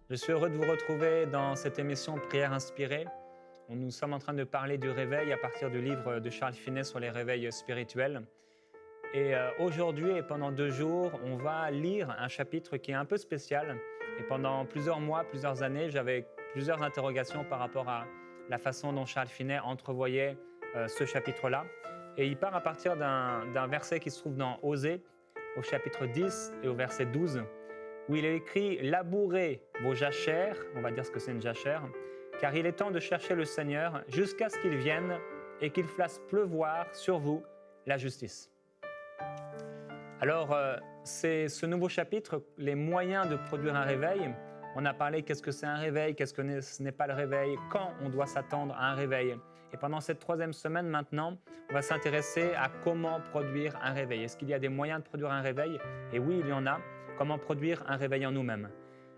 Je suis heureux de vous retrouver dans cette émission Prière inspirée, où nous sommes en train de parler du réveil à partir du livre de Charles Finet sur les réveils spirituels. Et aujourd'hui et pendant 2 jours, on va lire un chapitre qui est un peu spécial. Et pendant plusieurs mois, plusieurs années, j'avais plusieurs interrogations par rapport à la façon dont Charles Finet entrevoyait ce chapitre-là. Et il part à partir d'un verset qui se trouve dans Osée, au chapitre 10 et au verset 12, où il est écrit « Labourez vos jachères », on va dire ce que c'est une jachère, « car il est temps de chercher le Seigneur jusqu'à ce qu'il vienne et qu'il fasse pleuvoir sur vous la justice ». Alors, c'est ce nouveau chapitre, les moyens de produire un réveil. On a parlé qu'est-ce que c'est un réveil, qu'est-ce que ce n'est pas le réveil, quand on doit s'attendre à un réveil. Et pendant cette 3e semaine maintenant, on va s'intéresser à comment produire un réveil. Est-ce qu'il y a des moyens de produire un réveil? Et oui, il y en a. Comment produire un réveil en nous-mêmes?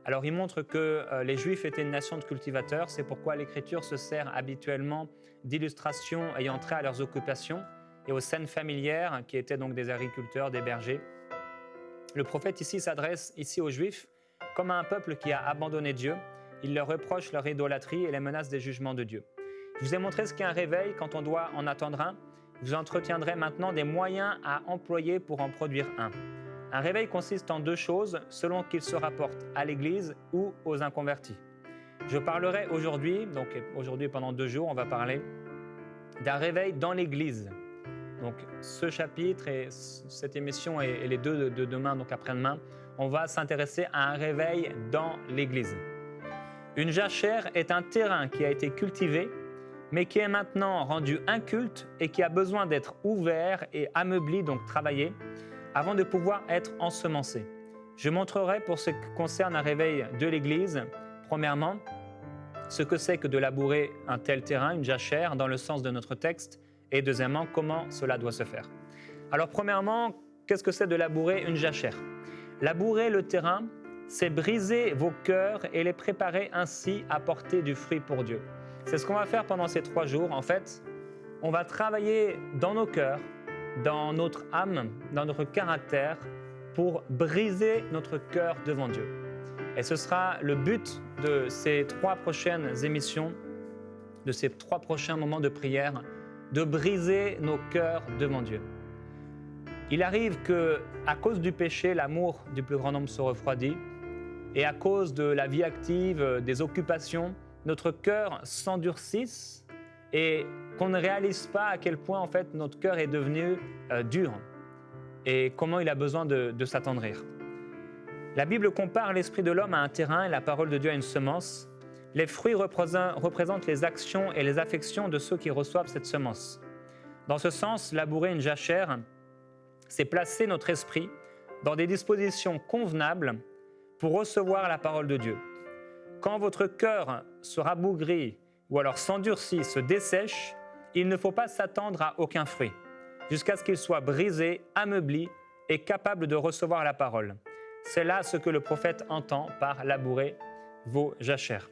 Alors, il montre que les Juifs étaient une nation de cultivateurs. C'est pourquoi l'Écriture se sert habituellement d'illustrations ayant trait à leurs occupations et aux scènes familières qui étaient donc des agriculteurs, des bergers. Le prophète ici s'adresse aux Juifs comme à un peuple qui a abandonné Dieu. Il leur reproche leur idolâtrie et les menace des jugements de Dieu. Je vous ai montré ce qu'est un réveil quand on doit en attendre un. Je vous entretiendrai maintenant des moyens à employer pour en produire un. Un réveil consiste en 2 choses selon qu'il se rapporte à l'Église ou aux inconvertis. Je parlerai aujourd'hui, donc aujourd'hui pendant 2 jours, on va parler d'un réveil dans l'Église. Donc ce chapitre et cette émission et les 2 de demain, donc après-demain, on va s'intéresser à un réveil dans l'Église. Une jachère est un terrain qui a été cultivé, mais qui est maintenant rendu inculte et qui a besoin d'être ouvert et ameubli, donc travaillé, avant de pouvoir être ensemencé. Je montrerai pour ce qui concerne un réveil de l'Église, premièrement, ce que c'est que de labourer un tel terrain, une jachère, dans le sens de notre texte, et deuxièmement, comment cela doit se faire. Alors premièrement, qu'est-ce que c'est de labourer une jachère? Labourer le terrain, c'est briser vos cœurs et les préparer ainsi à porter du fruit pour Dieu. C'est ce qu'on va faire pendant ces 3 jours. En fait, on va travailler dans nos cœurs, dans notre âme, dans notre caractère, pour briser notre cœur devant Dieu. Et ce sera le but de ces 3 prochaines émissions, de ces 3 prochains moments de prière, de briser nos cœurs devant Dieu. Il arrive qu'à cause du péché, l'amour du plus grand nombre se refroidit, et à cause de la vie active, des occupations, notre cœur s'endurcisse et qu'on ne réalise pas à quel point en fait notre cœur est devenu dur et comment il a besoin de s'attendrir. La Bible compare l'esprit de l'homme à un terrain et la parole de Dieu à une semence. Les fruits représentent les actions et les affections de ceux qui reçoivent cette semence. Dans ce sens, labourer une jachère, c'est placer notre esprit dans des dispositions convenables pour recevoir la parole de Dieu. Quand votre cœur se rabougrit ou alors s'endurcit, se dessèche, il ne faut pas s'attendre à aucun fruit, jusqu'à ce qu'il soit brisé, ameubli et capable de recevoir la parole. C'est là ce que le prophète entend par labourer vos jachères.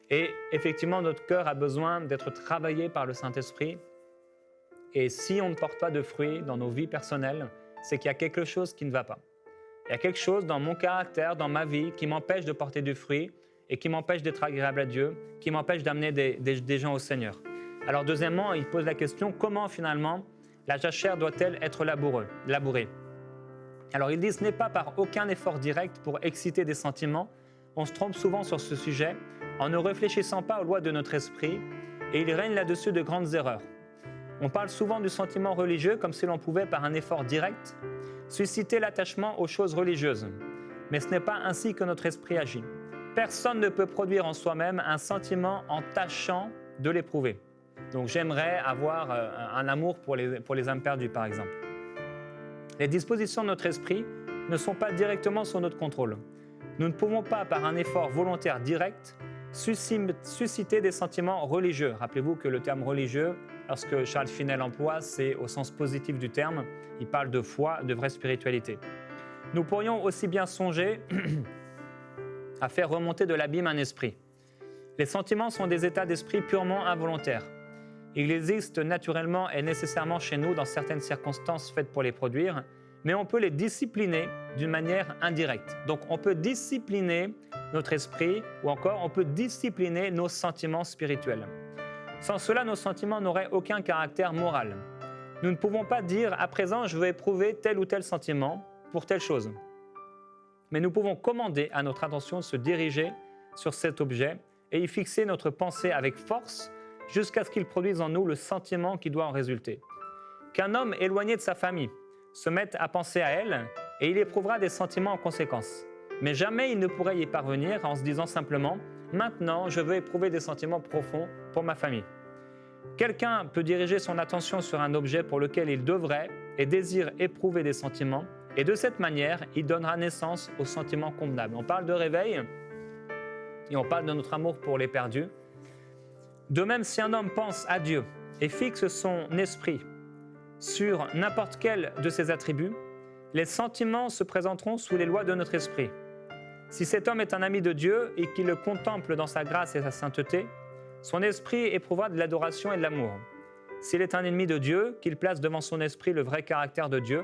Et effectivement, notre cœur a besoin d'être travaillé par le Saint-Esprit. Et si on ne porte pas de fruits dans nos vies personnelles, c'est qu'il y a quelque chose qui ne va pas. Il y a quelque chose dans mon caractère, dans ma vie, qui m'empêche de porter du fruit et qui m'empêche d'être agréable à Dieu, qui m'empêche d'amener des gens au Seigneur. Alors deuxièmement, il pose la question, comment finalement la jachère doit-elle être labourée? Alors il dit, ce n'est pas par aucun effort direct pour exciter des sentiments. On se trompe souvent sur ce sujet en ne réfléchissant pas aux lois de notre esprit et il règne là-dessus de grandes erreurs. On parle souvent du sentiment religieux comme si l'on pouvait, par un effort direct, susciter l'attachement aux choses religieuses. Mais ce n'est pas ainsi que notre esprit agit. Personne ne peut produire en soi-même un sentiment en tâchant de l'éprouver. Donc j'aimerais avoir un amour pour les âmes perdues, par exemple. Les dispositions de notre esprit ne sont pas directement sous notre contrôle. Nous ne pouvons pas, par un effort volontaire direct, susciter des sentiments religieux. Rappelez-vous que le terme religieux, lorsque Charles Finet l'emploie, c'est au sens positif du terme. Il parle de foi, de vraie spiritualité. Nous pourrions aussi bien songer à faire remonter de l'abîme un esprit. Les sentiments sont des états d'esprit purement involontaires. Ils existent naturellement et nécessairement chez nous dans certaines circonstances faites pour les produire, mais on peut les discipliner d'une manière indirecte. Donc on peut discipliner notre esprit, ou encore on peut discipliner nos sentiments spirituels. Sans cela, nos sentiments n'auraient aucun caractère moral. Nous ne pouvons pas dire « à présent, je veux éprouver tel ou tel sentiment pour telle chose ». Mais nous pouvons commander à notre attention de se diriger sur cet objet et y fixer notre pensée avec force jusqu'à ce qu'il produise en nous le sentiment qui doit en résulter. Qu'un homme éloigné de sa famille se mette à penser à elle et il éprouvera des sentiments en conséquence. Mais jamais il ne pourrait y parvenir en se disant simplement « maintenant, je veux éprouver des sentiments profonds pour ma famille ». Quelqu'un peut diriger son attention sur un objet pour lequel il devrait et désire éprouver des sentiments, et de cette manière, il donnera naissance aux sentiments convenables. On parle de réveil et on parle de notre amour pour les perdus. De même, si un homme pense à Dieu et fixe son esprit sur n'importe quel de ses attributs, les sentiments se présenteront sous les lois de notre esprit. Si cet homme est un ami de Dieu et qu'il le contemple dans sa grâce et sa sainteté, son esprit éprouvera de l'adoration et de l'amour. S'il est un ennemi de Dieu, qu'il place devant son esprit le vrai caractère de Dieu,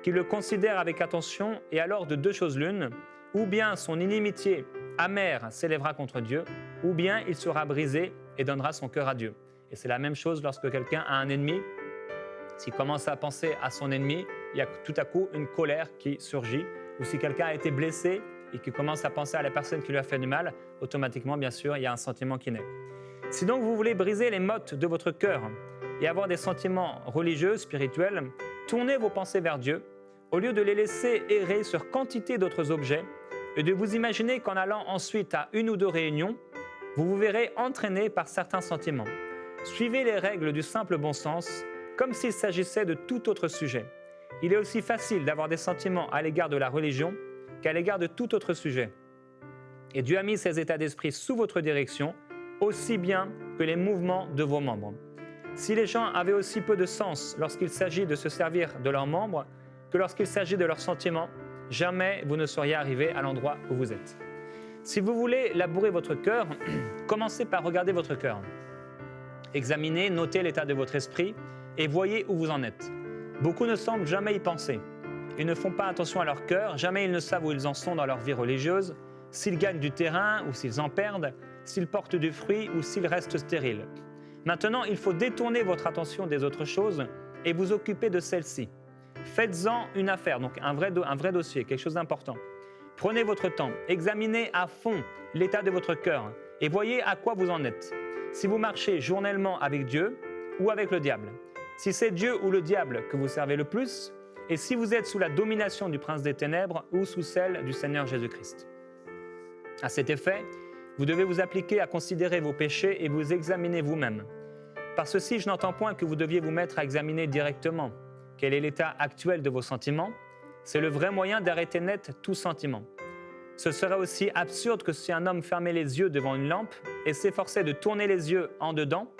qu'il le considère avec attention, et alors de deux choses l'une, ou bien son inimitié amère s'élèvera contre Dieu, ou bien il sera brisé et donnera son cœur à Dieu. Et c'est la même chose lorsque quelqu'un a un ennemi. S'il commence à penser à son ennemi, il y a tout à coup une colère qui surgit. Ou si quelqu'un a été blessé et qu'il commence à penser à la personne qui lui a fait du mal, automatiquement, bien sûr, il y a un sentiment qui naît. Si donc vous voulez briser les mottes de votre cœur et avoir des sentiments religieux, spirituels, tournez vos pensées vers Dieu, au lieu de les laisser errer sur quantité d'autres objets et de vous imaginer qu'en allant ensuite à une ou deux réunions, vous vous verrez entraîné par certains sentiments. Suivez les règles du simple bon sens, comme s'il s'agissait de tout autre sujet. Il est aussi facile d'avoir des sentiments à l'égard de la religion qu'à l'égard de tout autre sujet. Et Dieu a mis ces états d'esprit sous votre direction, aussi bien que les mouvements de vos membres. Si les gens avaient aussi peu de sens lorsqu'il s'agit de se servir de leurs membres que lorsqu'il s'agit de leurs sentiments, jamais vous ne seriez arrivé à l'endroit où vous êtes. Si vous voulez labourer votre cœur, commencez par regarder votre cœur. Examinez, notez l'état de votre esprit et voyez où vous en êtes. Beaucoup ne semblent jamais y penser. Ils ne font pas attention à leur cœur, jamais ils ne savent où ils en sont dans leur vie religieuse, s'ils gagnent du terrain ou s'ils en perdent, s'ils portent du fruit ou s'ils restent stériles. Maintenant, il faut détourner votre attention des autres choses et vous occuper de celle-ci. Faites-en une affaire, donc un vrai dossier, quelque chose d'important. Prenez votre temps, examinez à fond l'état de votre cœur et voyez à quoi vous en êtes. Si vous marchez journellement avec Dieu ou avec le diable, si c'est Dieu ou le diable que vous servez le plus, et si vous êtes sous la domination du prince des ténèbres ou sous celle du Seigneur Jésus-Christ. À cet effet, vous devez vous appliquer à considérer vos péchés et vous examiner vous-même. Par ceci, je n'entends point que vous deviez vous mettre à examiner directement quel est l'état actuel de vos sentiments. C'est le vrai moyen d'arrêter net tout sentiment. Ce serait aussi absurde que si un homme fermait les yeux devant une lampe et s'efforçait de tourner les yeux en dedans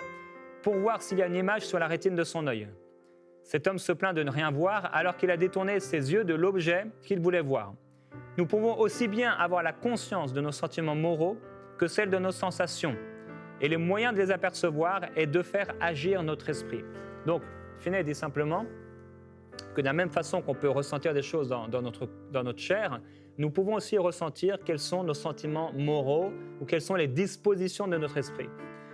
pour voir s'il y a une image sur la rétine de son œil. Cet homme se plaint de ne rien voir alors qu'il a détourné ses yeux de l'objet qu'il voulait voir. Nous pouvons aussi bien avoir la conscience de nos sentiments moraux que celle de nos sensations. Et le moyen de les apercevoir est de faire agir notre esprit. Donc, Finney dit simplement que de la même façon qu'on peut ressentir des choses dans notre chair, nous pouvons aussi ressentir quels sont nos sentiments moraux ou quelles sont les dispositions de notre esprit.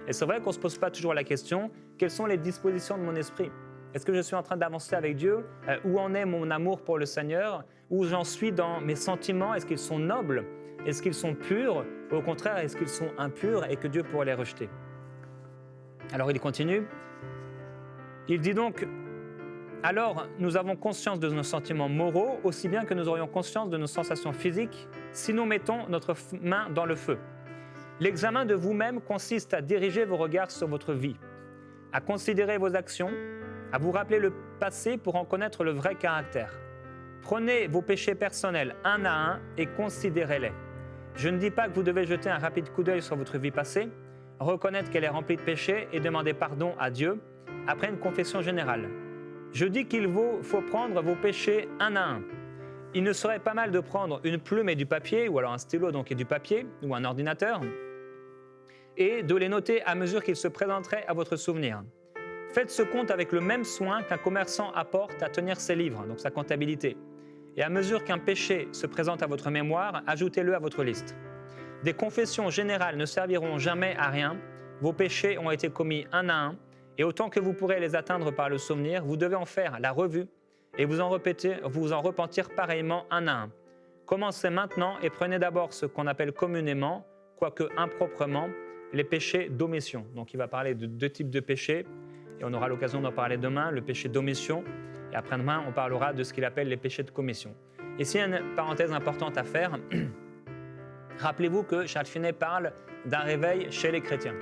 Et c'est vrai qu'on ne se pose pas toujours la question, quelles sont les dispositions de mon esprit ? Est-ce que je suis en train d'avancer avec Dieu ? Où en est mon amour pour le Seigneur ? Où j'en suis dans mes sentiments ? Est-ce qu'ils sont nobles ? Est-ce qu'ils sont purs ? Ou au contraire, est-ce qu'ils sont impurs et que Dieu pourrait les rejeter ? Alors il continue. Il dit donc, alors nous avons conscience de nos sentiments moraux aussi bien que nous aurions conscience de nos sensations physiques si nous mettons notre main dans le feu. L'examen de vous-même consiste à diriger vos regards sur votre vie, à considérer vos actions, à vous rappeler le passé pour en connaître le vrai caractère. Prenez vos péchés personnels un à un et considérez-les. Je ne dis pas que vous devez jeter un rapide coup d'œil sur votre vie passée, reconnaître qu'elle est remplie de péchés et demander pardon à Dieu après une confession générale. Je dis qu'il faut prendre vos péchés un à un. Il ne serait pas mal de prendre une plume et du papier, ou alors un stylo donc et du papier, ou un ordinateur, et de les noter à mesure qu'ils se présenteraient à votre souvenir. Faites ce compte avec le même soin qu'un commerçant apporte à tenir ses livres, donc sa comptabilité. Et à mesure qu'un péché se présente à votre mémoire, ajoutez-le à votre liste. Des confessions générales ne serviront jamais à rien. Vos péchés ont été commis un à un, et autant que vous pourrez les atteindre par le souvenir, vous devez en faire la revue et vous en repentir pareillement un à un. Commencez maintenant et prenez d'abord ce qu'on appelle communément, quoique improprement, les péchés d'omission. Donc il va parler de deux types de péchés, et on aura l'occasion d'en parler demain, le péché d'omission, et après-demain, on parlera de ce qu'il appelle les péchés de commission. Ici, une parenthèse importante à faire. Rappelez-vous que Charles Finet parle d'un réveil chez les chrétiens.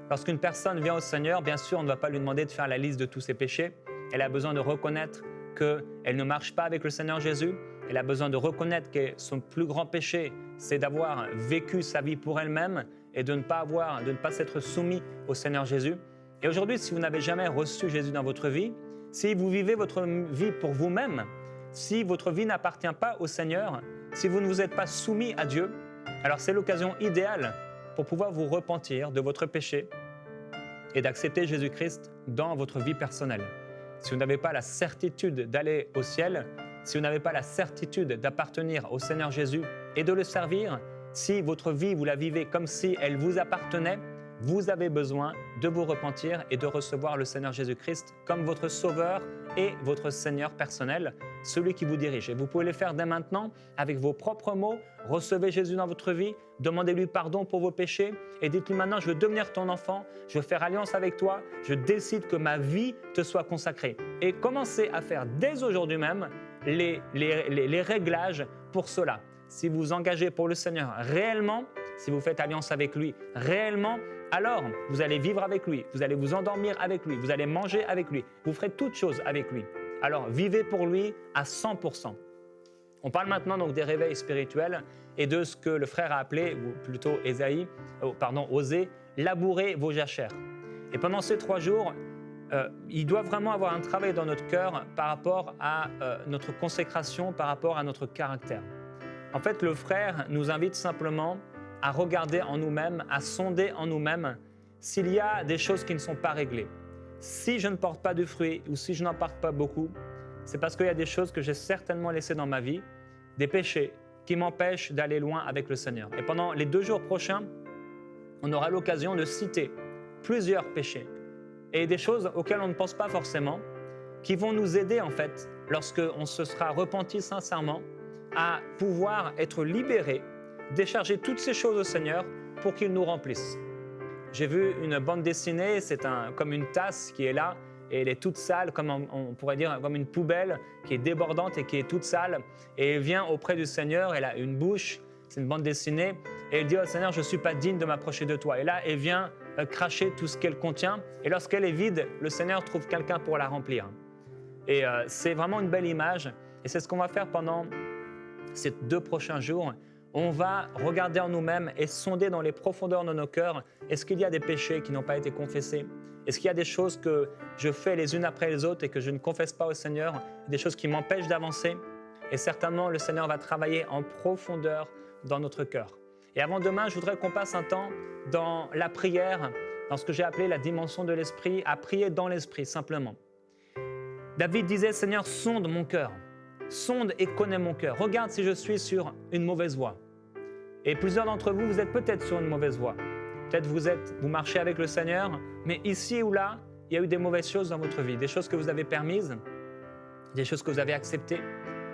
Lorsqu'une personne vient au Seigneur, bien sûr, on ne va pas lui demander de faire la liste de tous ses péchés. Elle a besoin de reconnaître qu'elle ne marche pas avec le Seigneur Jésus. Elle a besoin de reconnaître que son plus grand péché, c'est d'avoir vécu sa vie pour elle-même et de ne pas s'être soumis au Seigneur Jésus. Et aujourd'hui, si vous n'avez jamais reçu Jésus dans votre vie, si vous vivez votre vie pour vous-même, si votre vie n'appartient pas au Seigneur, si vous ne vous êtes pas soumis à Dieu, alors c'est l'occasion idéale pour pouvoir vous repentir de votre péché et d'accepter Jésus-Christ dans votre vie personnelle. Si vous n'avez pas la certitude d'aller au ciel, si vous n'avez pas la certitude d'appartenir au Seigneur Jésus et de le servir, si votre vie, vous la vivez comme si elle vous appartenait, vous avez besoin de vous repentir et de recevoir le Seigneur Jésus-Christ comme votre Sauveur et votre Seigneur personnel, celui qui vous dirige. Et vous pouvez le faire dès maintenant avec vos propres mots. Recevez Jésus dans votre vie, demandez-lui pardon pour vos péchés et dites-lui maintenant, je veux devenir ton enfant, je veux faire alliance avec toi, je décide que ma vie te soit consacrée. Et commencez à faire dès aujourd'hui même les réglages pour cela. Si vous vous engagez pour le Seigneur réellement, si vous faites alliance avec lui réellement, alors vous allez vivre avec lui, vous allez vous endormir avec lui, vous allez manger avec lui, vous ferez toutes choses avec lui. Alors vivez pour lui à 100%. On parle maintenant donc des réveils spirituels et de ce que le frère a appelé, ou plutôt Osée, labourer vos jachères. Et pendant ces 3 jours, il doit vraiment avoir un travail dans notre cœur par rapport à notre consécration, par rapport à notre caractère. En fait, le frère nous invite simplement à regarder en nous-mêmes, à sonder en nous-mêmes s'il y a des choses qui ne sont pas réglées. Si je ne porte pas de fruits ou si je n'en porte pas beaucoup, c'est parce qu'il y a des choses que j'ai certainement laissées dans ma vie, des péchés qui m'empêchent d'aller loin avec le Seigneur. Et pendant les 2 jours prochains, on aura l'occasion de citer plusieurs péchés et des choses auxquelles on ne pense pas forcément, qui vont nous aider en fait, lorsqu'on se sera repenti sincèrement, à pouvoir être libérés, décharger toutes ces choses au Seigneur pour qu'il nous remplisse. J'ai vu une bande dessinée, c'est comme une tasse qui est là, et elle est toute sale, comme on pourrait dire comme une poubelle qui est débordante et qui est toute sale, et elle vient auprès du Seigneur, elle a une bouche, c'est une bande dessinée, et elle dit « Oh Seigneur, je ne suis pas digne de m'approcher de toi ». Et là, elle vient cracher tout ce qu'elle contient, et lorsqu'elle est vide, le Seigneur trouve quelqu'un pour la remplir. Et c'est vraiment une belle image, et c'est ce qu'on va faire pendant ces 2 prochains jours. On va regarder en nous-mêmes et sonder dans les profondeurs de nos cœurs, est-ce qu'il y a des péchés qui n'ont pas été confessés? Est-ce qu'il y a des choses que je fais les unes après les autres et que je ne confesse pas au Seigneur, des choses qui m'empêchent d'avancer? Et certainement, le Seigneur va travailler en profondeur dans notre cœur. Et avant demain, je voudrais qu'on passe un temps dans la prière, dans ce que j'ai appelé la dimension de l'esprit, à prier dans l'esprit simplement. David disait, Seigneur, sonde mon cœur. Sonde et connais mon cœur. Regarde si je suis sur une mauvaise voie. Et plusieurs d'entre vous, vous êtes peut-être sur une mauvaise voie. Peut-être vous marchez avec le Seigneur, mais ici ou là, il y a eu des mauvaises choses dans votre vie, des choses que vous avez permises, des choses que vous avez acceptées,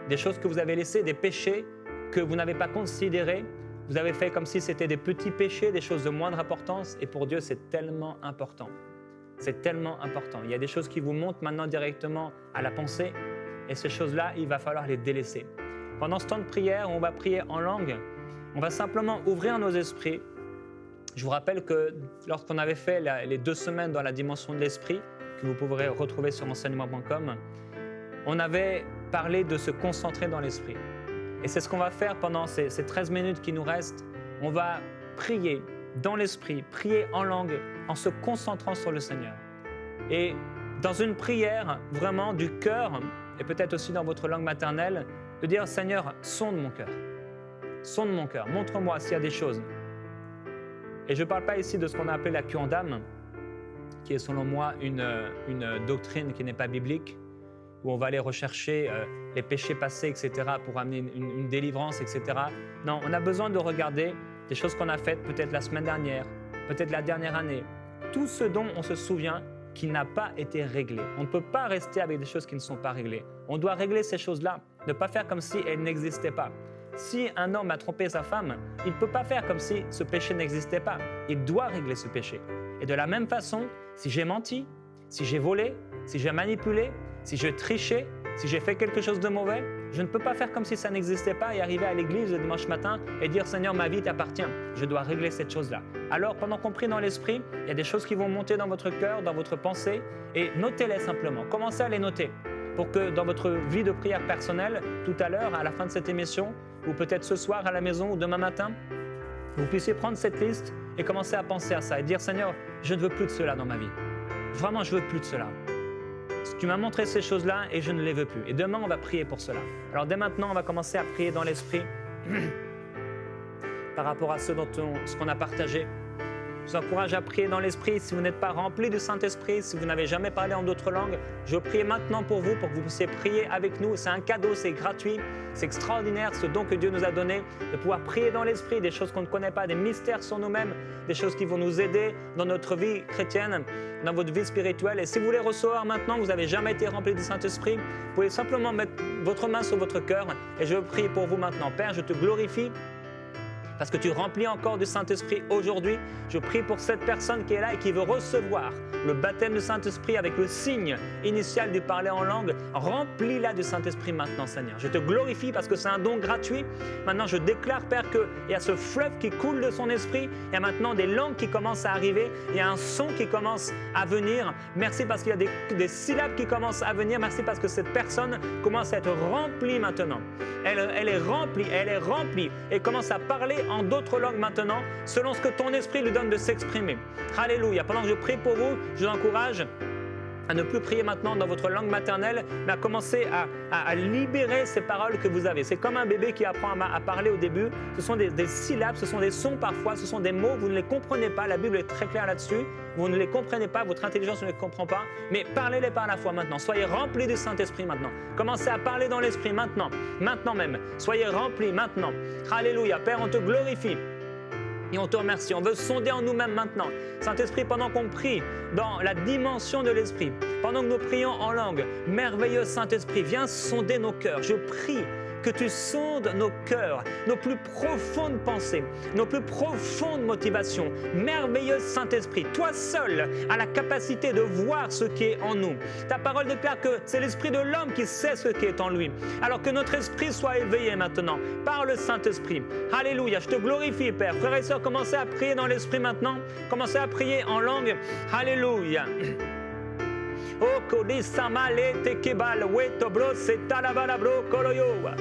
des choses que vous avez laissées, des péchés que vous n'avez pas considérés. Vous avez fait comme si c'était des petits péchés, des choses de moindre importance, et pour Dieu, c'est tellement important. C'est tellement important. Il y a des choses qui vous montent maintenant directement à la pensée, et ces choses-là, il va falloir les délaisser. Pendant ce temps de prière, on va prier en langue. On va simplement ouvrir nos esprits. Je vous rappelle que lorsqu'on avait fait les 2 semaines dans la dimension de l'esprit, que vous pourrez retrouver sur enseignement.com, on avait parlé de se concentrer dans l'esprit. Et c'est ce qu'on va faire pendant ces 13 minutes qui nous restent. On va prier dans l'esprit, prier en langue, en se concentrant sur le Seigneur. Et dans une prière vraiment du cœur, et peut-être aussi dans votre langue maternelle, de dire « Seigneur, sonde mon cœur. Sonde mon cœur, montre-moi s'il y a des choses. » Et je ne parle pas ici de ce qu'on a appelé la cure d'âme, qui est selon moi une doctrine qui n'est pas biblique, où on va aller rechercher les péchés passés, etc., pour amener une délivrance, etc. Non, on a besoin de regarder des choses qu'on a faites peut-être la semaine dernière, peut-être la dernière année. Tout ce dont on se souvient qui n'a pas été réglé. On ne peut pas rester avec des choses qui ne sont pas réglées. On doit régler ces choses-là, ne pas faire comme si elles n'existaient pas. Si un homme a trompé sa femme, il ne peut pas faire comme si ce péché n'existait pas. Il doit régler ce péché. Et de la même façon, si j'ai menti, si j'ai volé, si j'ai manipulé, si j'ai triché, si j'ai fait quelque chose de mauvais, je ne peux pas faire comme si ça n'existait pas et arriver à l'église le dimanche matin et dire « Seigneur, ma vie t'appartient ». Je dois régler cette chose-là. Alors, pendant qu'on prie dans l'esprit, il y a des choses qui vont monter dans votre cœur, dans votre pensée, et notez-les simplement. Commencez à les noter pour que dans votre vie de prière personnelle, tout à l'heure, à la fin de cette émission, ou peut-être ce soir à la maison ou demain matin, vous puissiez prendre cette liste et commencer à penser à ça et dire « Seigneur, je ne veux plus de cela dans ma vie. Vraiment, je ne veux plus de cela. Tu m'as montré ces choses-là et je ne les veux plus. Et demain, on va prier pour cela. » Alors dès maintenant, on va commencer à prier dans l'esprit par rapport à ce qu'on a partagé. Je vous encourage à prier dans l'esprit. Si vous n'êtes pas rempli du Saint-Esprit, si vous n'avez jamais parlé en d'autres langues, je prie maintenant pour vous que vous puissiez prier avec nous. C'est un cadeau, c'est gratuit, c'est extraordinaire ce don que Dieu nous a donné de pouvoir prier dans l'esprit, des choses qu'on ne connaît pas, des mystères sur nous-mêmes, des choses qui vont nous aider dans notre vie chrétienne, dans votre vie spirituelle. Et si vous voulez recevoir maintenant, que vous n'avez jamais été rempli du Saint-Esprit, vous pouvez simplement mettre votre main sur votre cœur et je prie pour vous maintenant. Père, je te glorifie parce que tu remplis encore du Saint-Esprit aujourd'hui. Je prie pour cette personne qui est là et qui veut recevoir le baptême du Saint-Esprit avec le signe initial du parler en langue. Remplis-la du Saint-Esprit maintenant, Seigneur. Je te glorifie parce que c'est un don gratuit. Maintenant, je déclare, Père, qu'il y a ce fleuve qui coule de son esprit. Il y a maintenant des langues qui commencent à arriver. Il y a un son qui commence à venir. Merci parce qu'il y a des syllabes qui commencent à venir. Merci parce que cette personne commence à être remplie maintenant. Elle est remplie et commence à parler en d'autres langues maintenant, selon ce que ton esprit lui donne de s'exprimer. Alléluia. Pendant que je prie pour vous, je vous encourage à ne plus prier maintenant dans votre langue maternelle, mais à commencer à libérer ces paroles que vous avez. C'est comme un bébé qui apprend à parler au début. Ce sont des syllabes, ce sont des sons parfois, ce sont des mots, vous ne les comprenez pas. La Bible est très claire là-dessus. Vous ne les comprenez pas, votre intelligence ne les comprend pas, mais parlez-les par la foi maintenant. Soyez remplis du Saint-Esprit maintenant. Commencez à parler dans l'Esprit maintenant même. Soyez remplis maintenant. Alléluia. Père, on te glorifie. Et on te remercie. On veut sonder en nous-mêmes maintenant. Saint-Esprit, pendant qu'on prie dans la dimension de l'Esprit, pendant que nous prions en langue, merveilleux Saint-Esprit, viens sonder nos cœurs. Je prie que tu sondes nos cœurs, nos plus profondes pensées, nos plus profondes motivations. Merveilleux Saint-Esprit, toi seul as la capacité de voir ce qui est en nous. Ta parole déclare que c'est l'esprit de l'homme qui sait ce qui est en lui. Alors que notre esprit soit éveillé maintenant par le Saint-Esprit. Alléluia, je te glorifie, Père. Frères et sœurs, commencez à prier dans l'esprit maintenant. Commencez à prier en langue. Alléluia. O kodisa malete kebal weto bro setalabala bro koloyowa.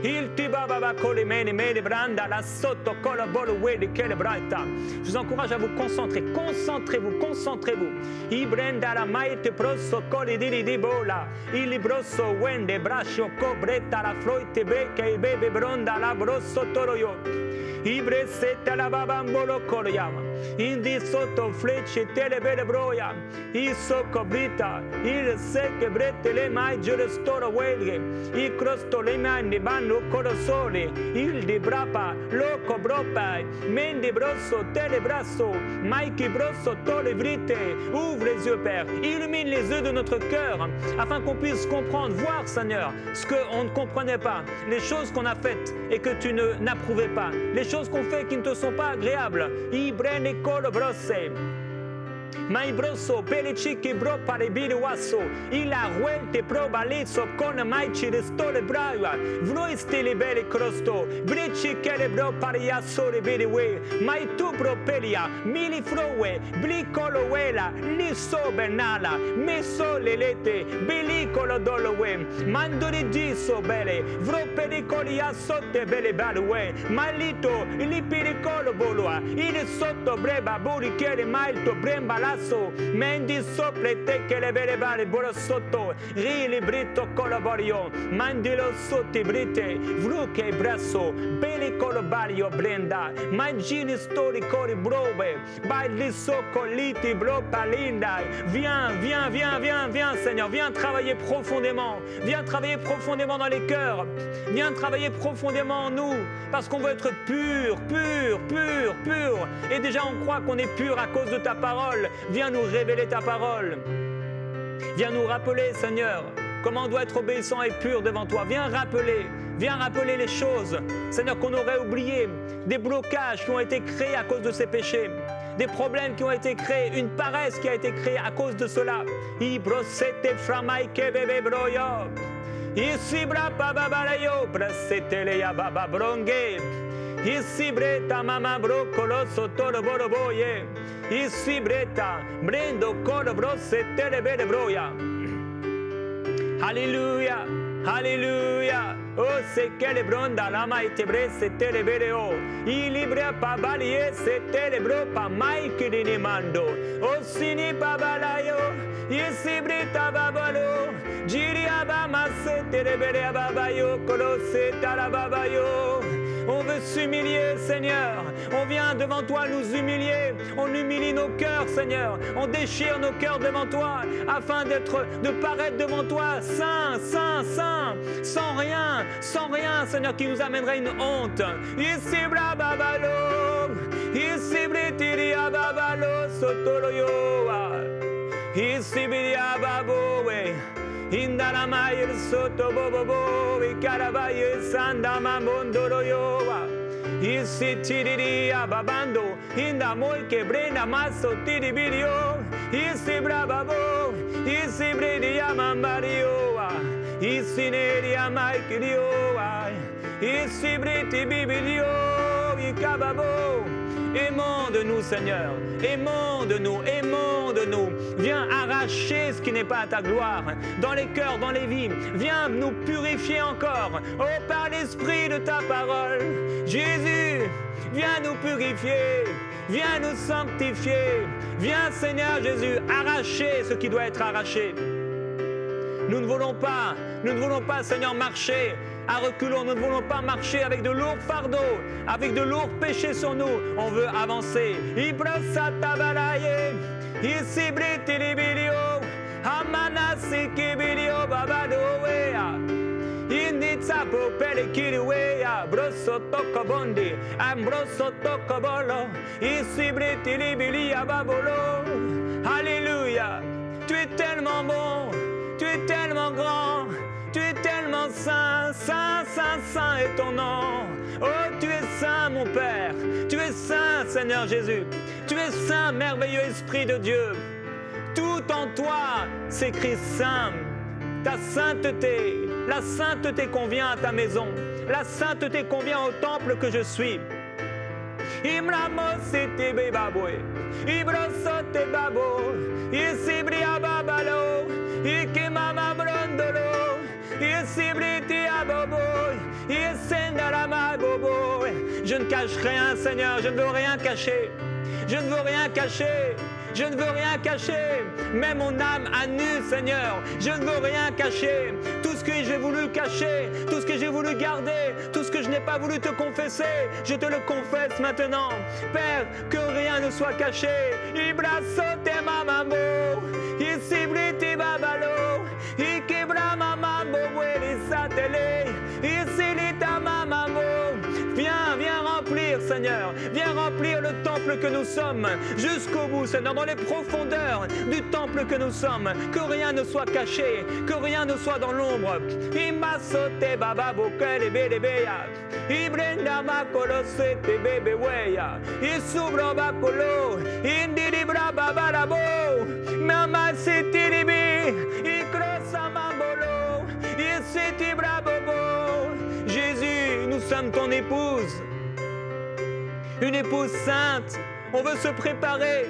Il tibaba kole mene branda la soto kola bolo wedi kele braita. Je vous encourage à vous concentrer. Concentrez-vous. I brenda la maite prosso kole di bola. Il brosso wende brascio cobretta la floite beke e bebe bronda la brosso toroyo. Ibre setta la babambolo koloyama. Indi sotto flecce tele bele broia. I socco brita. Il secche brette le mai giure storo welghe. I crosto le mani banno corosole. Il di brapa loco bropai. Mendi brosso tele brasso. Maiki brosso tole vrite. Ouvre les yeux, Père. Illumine les yeux de notre cœur afin qu'on puisse comprendre, voir, Seigneur, ce qu'on ne comprenait pas, les choses qu'on a faites et que tu n'approuvais pas, les choses qu'on fait qui ne te sont pas agréables. Ibrene colo brosse. Ma brosso pelicichi bro pare biri wasso il a ruelte proba lizzo con mai ci restole braia voi stile belle crosto brici che le bro pare yassore biri we mai tu pro pelia mili frowe blicolo wela lisso benala messo le lete bilicolo dolo we mandori giso bele vro pericoli assotte bele balwe malito li pericolo boloa il sotto breba burichere malto bremba lasso mendi sopra te che le vere bare bolo sotto rili brito colaborio mandilo sotto brite vruche brasso beli colabario blenda mangini stori cori brobe baili socco liti bro palinda viens Seigneur, viens travailler profondément dans les cœurs, viens travailler profondément en nous parce qu'on veut être pur pur, pur, pur. Et déjà on croit qu'on est pur à cause de ta parole. Viens nous révéler ta parole. Viens nous rappeler, Seigneur, comment on doit être obéissant et pur devant toi. Viens rappeler les choses, Seigneur, qu'on aurait oubliées, des blocages qui ont été créés à cause de ces péchés, des problèmes qui ont été créés, une paresse qui a été créée à cause de cela. Alléluia, Alléluia. Oh, c'est quelle bronda la maite bresse telebereo. I libre pa balie se telebro pa mai che ne mando. Oh, sini pa balayo. Yesi brita babalo. Giri abama se telebere ababayo. Colosse tarababayo. On veut s'humilier, Seigneur. On vient devant toi nous humilier. On humilie nos cœurs, Seigneur. On déchire nos cœurs devant toi afin de paraître devant toi saint, saint, saint, sans rien, Seigneur, qui nous amènerait une honte. Ici brababalo, ici britiria babalo sotoloyoa, ici biria babowe. Indaramay soto bobobo e carabaye sandama mondoroyoa. Isi tiriria babando inda moi que brenda maso tiribirio. Isi brababo, isi bredia mambarioa. Isi neria maikirioa. Isi briti bibilio e cababo. Aimons de nous, Seigneur. Aimons de nous, aimons de nous. Viens arracher ce qui n'est pas à ta gloire dans les cœurs, dans les vies. Viens nous purifier encore. Oh, par l'esprit de ta parole. Jésus, viens nous purifier. Viens nous sanctifier. Viens, Seigneur Jésus, arracher ce qui doit être arraché. Nous ne voulons pas, Seigneur, marcher à reculons. Nous ne voulons pas marcher avec de lourds fardeaux, avec de lourds péchés sur nous. On veut avancer. Alléluia. Tu es tellement bon. Tu es tellement grand, tu es tellement saint, saint, saint, saint est ton nom. Oh, tu es saint, mon Père, tu es saint, Seigneur Jésus. Tu es saint, merveilleux Esprit de Dieu. Tout en toi s'écrit saint. Ta sainteté, la sainteté convient à ta maison. La sainteté convient au temple que je suis. Imramosete bebaboe, ibrosote babo, isibria babalo, ikimama brondolo, isibriti abobo, isendalama bobo. Je ne cache rien, Seigneur, je ne veux rien cacher. Je ne veux rien cacher. Je ne veux rien cacher. Mets mon âme à nu, Seigneur. Je ne veux rien cacher. Tout ce que j'ai voulu cacher, tout ce que j'ai voulu garder, tout ce que je n'ai pas voulu te confesser, je te le confesse maintenant. Père, que rien ne soit caché. Ibrasote mamambo, isibriti babalo, ikibra mamambo, welisatele, isilita mamambo. Viens remplir, Seigneur. Viens remplir le temple que nous sommes jusqu'au bout, Seigneur, dans les profondeurs du temple que nous sommes. Que rien ne soit caché, que rien ne soit dans l'ombre. Imasote baba bokele bedebeya. Ibrenda makolo sete bebeweya. Isubro bakolo. Indiribra babalabo. Mama setiribi. Ikrosa mambolo. Isetibra bobo. Jésus, nous sommes ton épouse. Une épouse sainte. On veut se préparer.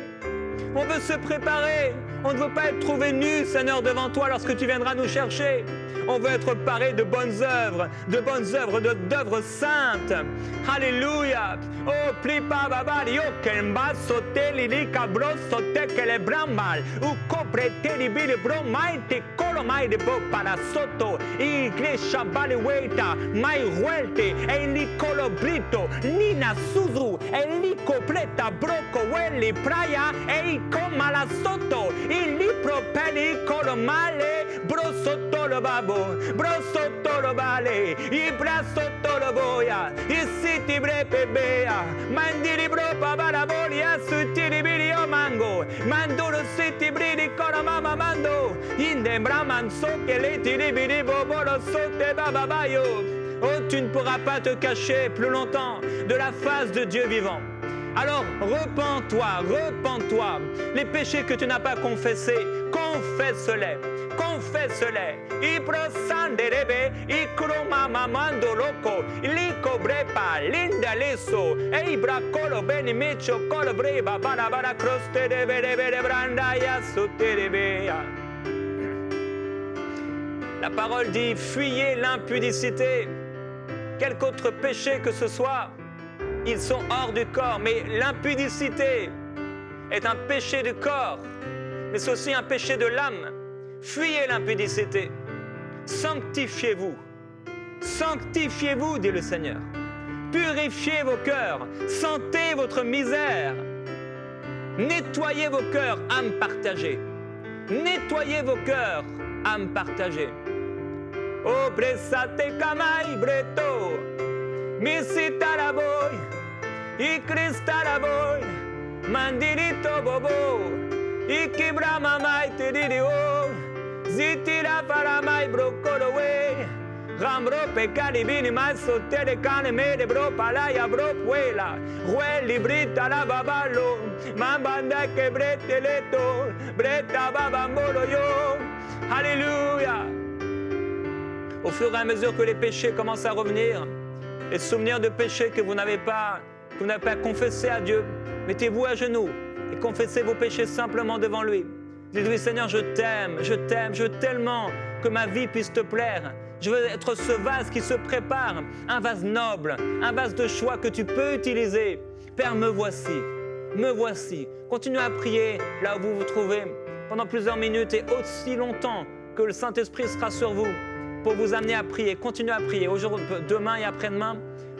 On veut se préparer. On ne veut pas être trouvé nu, Seigneur, devant toi lorsque tu viendras nous chercher. On veut être paré de bonnes œuvres, d'œuvres saintes. Alléluia. Oh, plipa babari, oh, kemba soteli li cabro sote que le bramal, u copre teli bili bro mai te colo mai de bo para soto, iglesia bali weita, mai ruelte, e li colo brito, nina suzu, e li copleta broco welli praia, e coma la soto, e li propeli colo male, bro soto lo baba. brabo, brosso tolo bale, i brasso tolo boia, i siti brepe bea, mandiri bropa barabolia, sutiri birio mango, mandoro siti bridi kora mama mando, inde braman so che le tiri bidi bobolo sote bababayo. Oh, tu ne pourras pas te cacher plus longtemps de la face de Dieu vivant. Alors, repens-toi, repens-toi. Les péchés que tu n'as pas confessés, confesse-les, confesse-les. Iprosanderebe, ikromama mando loco, liko brepa, linda leso, eibra colo beni mecho colo breba, bara croste de bere brandaya soterebea. La parole dit, fuyez l'impudicité. Quelque autre péché que ce soit, ils sont hors du corps. Mais l'impudicité est un péché du corps, mais c'est aussi un péché de l'âme. Fuyez l'impudicité. Sanctifiez-vous. Sanctifiez-vous, dit le Seigneur. Purifiez vos cœurs. Sentez votre misère. Nettoyez vos cœurs, âme partagée. Nettoyez vos cœurs, âme partagée. Oh, bresate kamai breto, misita la boy, i crista la boy, mandirito bobo, i kibra mamai te dirio, zitira para mai brocolo we, rambro pecani bini mai sotere cane me de bro palaya bro puela, rue librita la babalo, mambanda que brete leto, breta babambolo yo, alléluia. Au fur et à mesure que les péchés commencent à revenir, les souvenirs de péchés que vous n'avez pas confessés à Dieu, mettez-vous à genoux et confessez vos péchés simplement devant lui. Dites-lui, Seigneur, je t'aime, je t'aime, je veux tellement que ma vie puisse te plaire. Je veux être ce vase qui se prépare, un vase noble, un vase de choix que tu peux utiliser. Père, me voici, me voici. Continuez à prier là où vous vous trouvez pendant plusieurs minutes et aussi longtemps que le Saint-Esprit sera sur vous, pour vous amener à prier. Continuez à prier. Aujourd'hui, demain et après-demain,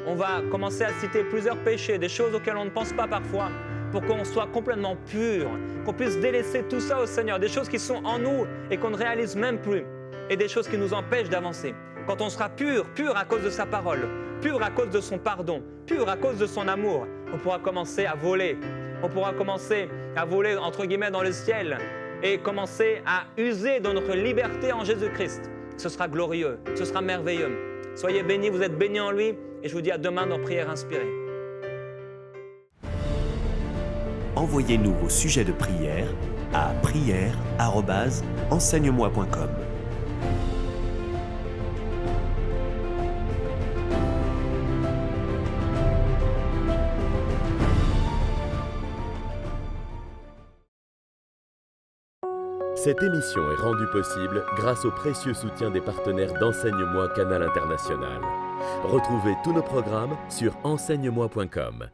on va commencer à citer plusieurs péchés, des choses auxquelles on ne pense pas parfois, pour qu'on soit complètement pur, qu'on puisse délaisser tout ça au Seigneur, des choses qui sont en nous et qu'on ne réalise même plus, et des choses qui nous empêchent d'avancer. Quand on sera pur, pur à cause de sa parole, pur à cause de son pardon, pur à cause de son amour, on pourra commencer à voler. On pourra commencer à voler, entre guillemets, dans le ciel et commencer à user de notre liberté en Jésus-Christ. Ce sera glorieux, ce sera merveilleux. Soyez bénis, vous êtes bénis en lui et je vous dis à demain dans Prière Inspirée. Envoyez-nous vos sujets de prière à prière@enseigne-moi.com. Cette émission est rendue possible grâce au précieux soutien des partenaires d'Enseigne-moi Canal International. Retrouvez tous nos programmes sur enseigne-moi.com.